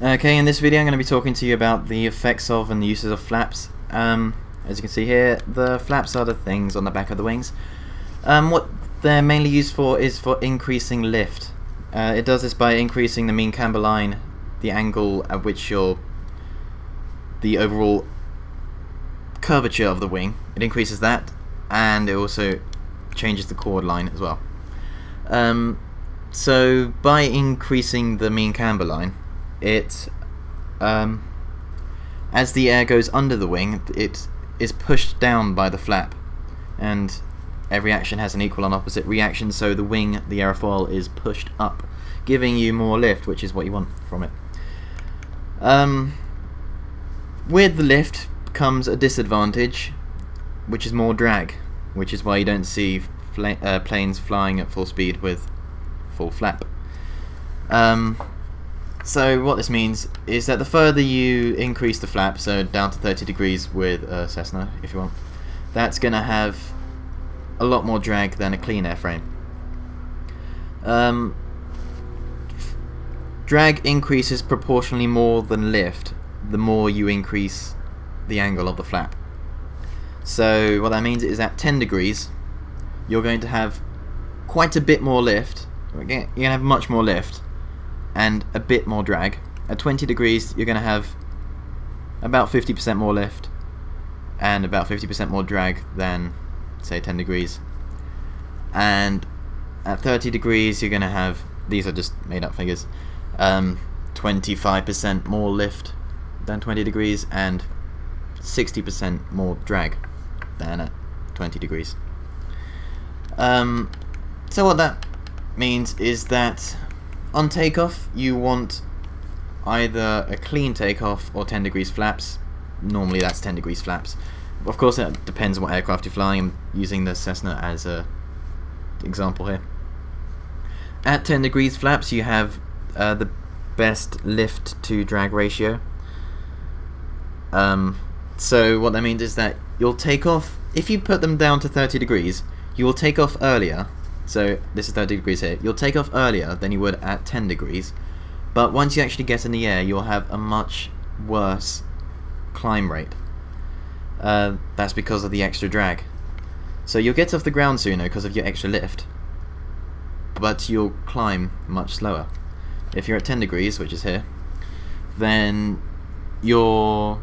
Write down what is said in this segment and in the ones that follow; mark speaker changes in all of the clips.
Speaker 1: Okay, in this video I'm going to be talking to you about the effects of and the uses of flaps. As you can see here, the flaps are the things on the back of the wings. What they're mainly used for is for increasing lift. It does this by increasing the mean camber line, the angle at which the overall curvature of the wing. It increases that, and it also changes the chord line as well. So by increasing the mean camber line, as the air goes under the wing, it is pushed down by the flap, and every action has an equal and opposite reaction, so the wing, the aerofoil, is pushed up, giving you more lift, which is what you want from it. With the lift comes a disadvantage, which is more drag, which is why you don't see planes flying at full speed with full flap. So what this means is that the further you increase the flap, so down to 30 degrees with a Cessna if you want, that's going to have a lot more drag than a clean airframe. Drag increases proportionally more than lift the more you increase the angle of the flap. So what that means is at 10 degrees you're going to have quite a bit more lift. You're going to have much more lift and a bit more drag. At 20 degrees you're going to have about 50% more lift and about 50% more drag than, say, 10 degrees. And at 30 degrees you're going to have, these are just made up figures, 25% more lift than 20 degrees and 60% more drag than at 20 degrees. So what that means is that on takeoff you want either a clean takeoff or 10 degrees flaps. Normally that's 10 degrees flaps. Of course it depends on what aircraft you're flying. I'm using the Cessna as an example here. At 10 degrees flaps you have the best lift to drag ratio. So what that means is that you'll take off, if you put them down to 30 degrees, you will take off earlier. So this is 30 degrees here. You'll take off earlier than you would at 10 degrees, but once you actually get in the air you'll have a much worse climb rate. That's because of the extra drag. So you'll get off the ground sooner because of your extra lift, but you'll climb much slower. If you're at 10 degrees, which is here, then you'll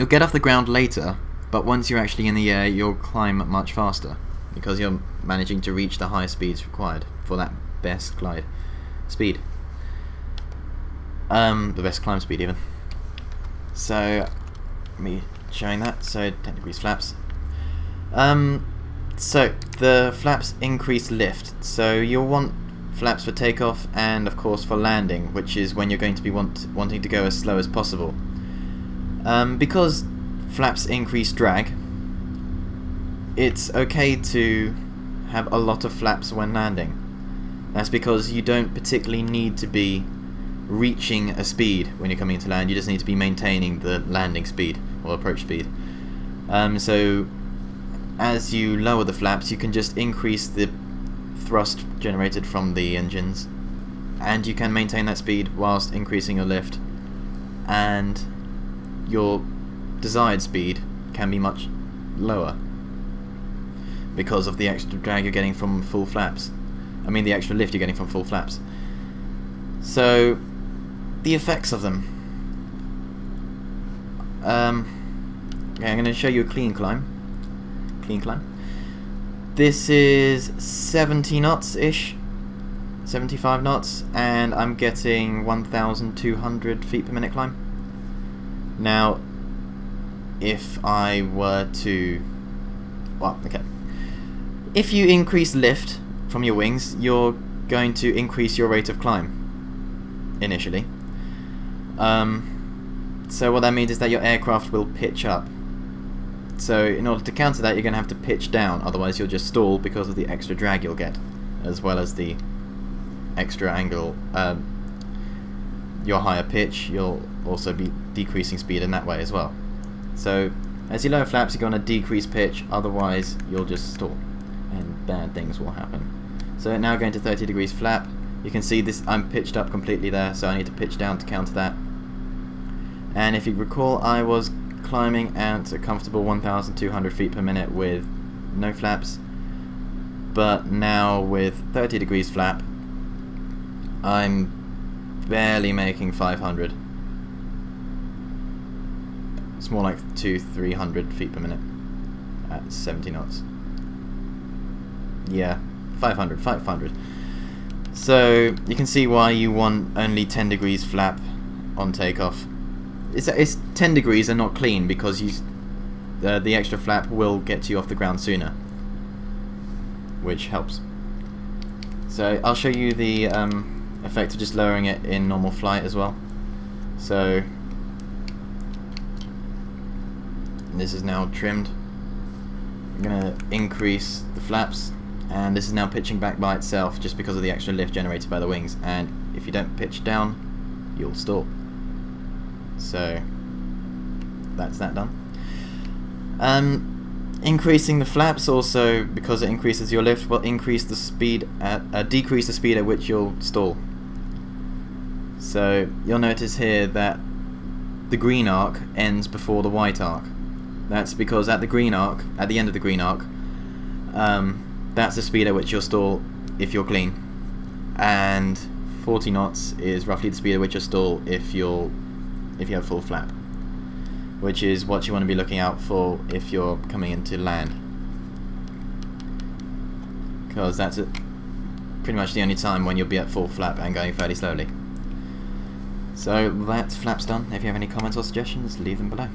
Speaker 1: get off the ground later, but once you're actually in the air you'll climb much faster because you're managing to reach the high speeds required for that best glide speed. The best climb speed even. So me showing that, so 10 degrees flaps. So the flaps increase lift, so you'll want flaps for takeoff and of course for landing, which is when you're going to be wanting to go as slow as possible. Because flaps increase drag, it's okay to have a lot of flaps when landing. That's because you don't particularly need to be reaching a speed when you're coming into land, you just need to be maintaining the landing speed or approach speed. So as you lower the flaps you can just increase the thrust generated from the engines and you can maintain that speed whilst increasing your lift, and your desired speed can be much lower because of the extra drag you're getting from full flaps. I mean the extra lift you're getting from full flaps. So the effects of them. Okay, I'm going to show you a clean climb. This is 70 knots ish, 75 knots, and I'm getting 1,200 feet per minute climb. Now if I were to, well, okay, if you increase lift from your wings you're going to increase your rate of climb initially. So what that means is that your aircraft will pitch up. So in order to counter that you're going to have to pitch down, otherwise you'll just stall because of the extra drag you'll get, as well as the extra angle. Your higher pitch, you'll also be decreasing speed in that way as well. So as you lower flaps you're going to decrease pitch, otherwise you'll just stall and bad things will happen. So now going to 30 degrees flap, You can see this, I'm pitched up completely there, so I need to pitch down to counter that. And if you recall, I was climbing at a comfortable 1,200 feet per minute with no flaps, but now with 30 degrees flap, I'm barely making 500. It's more like 200-300 feet per minute at 70 knots. Yeah, 500. So you can see why you want only 10 degrees flap on takeoff. It's 10 degrees and not clean, because the extra flap will get you off the ground sooner, which helps. So I'll show you the effect of just lowering it in normal flight as well. So this is now trimmed. I'm going to increase the flaps, and this is now pitching back by itself just because of the extra lift generated by the wings, and if you don't pitch down, you'll stall. So that's that done. Increasing the flaps also, because it increases your lift, will increase the speed decrease the speed at which you'll stall. So you'll notice here that the green arc ends before the white arc. That's because at the end of the green arc, that's the speed at which you'll stall if you're clean, and 40 knots is roughly the speed at which you'll stall if you have full flap, which is what you want to be looking out for if you're coming into land, because that's pretty much the only time when you'll be at full flap and going fairly slowly. So that's flaps done. If you have any comments or suggestions, leave them below.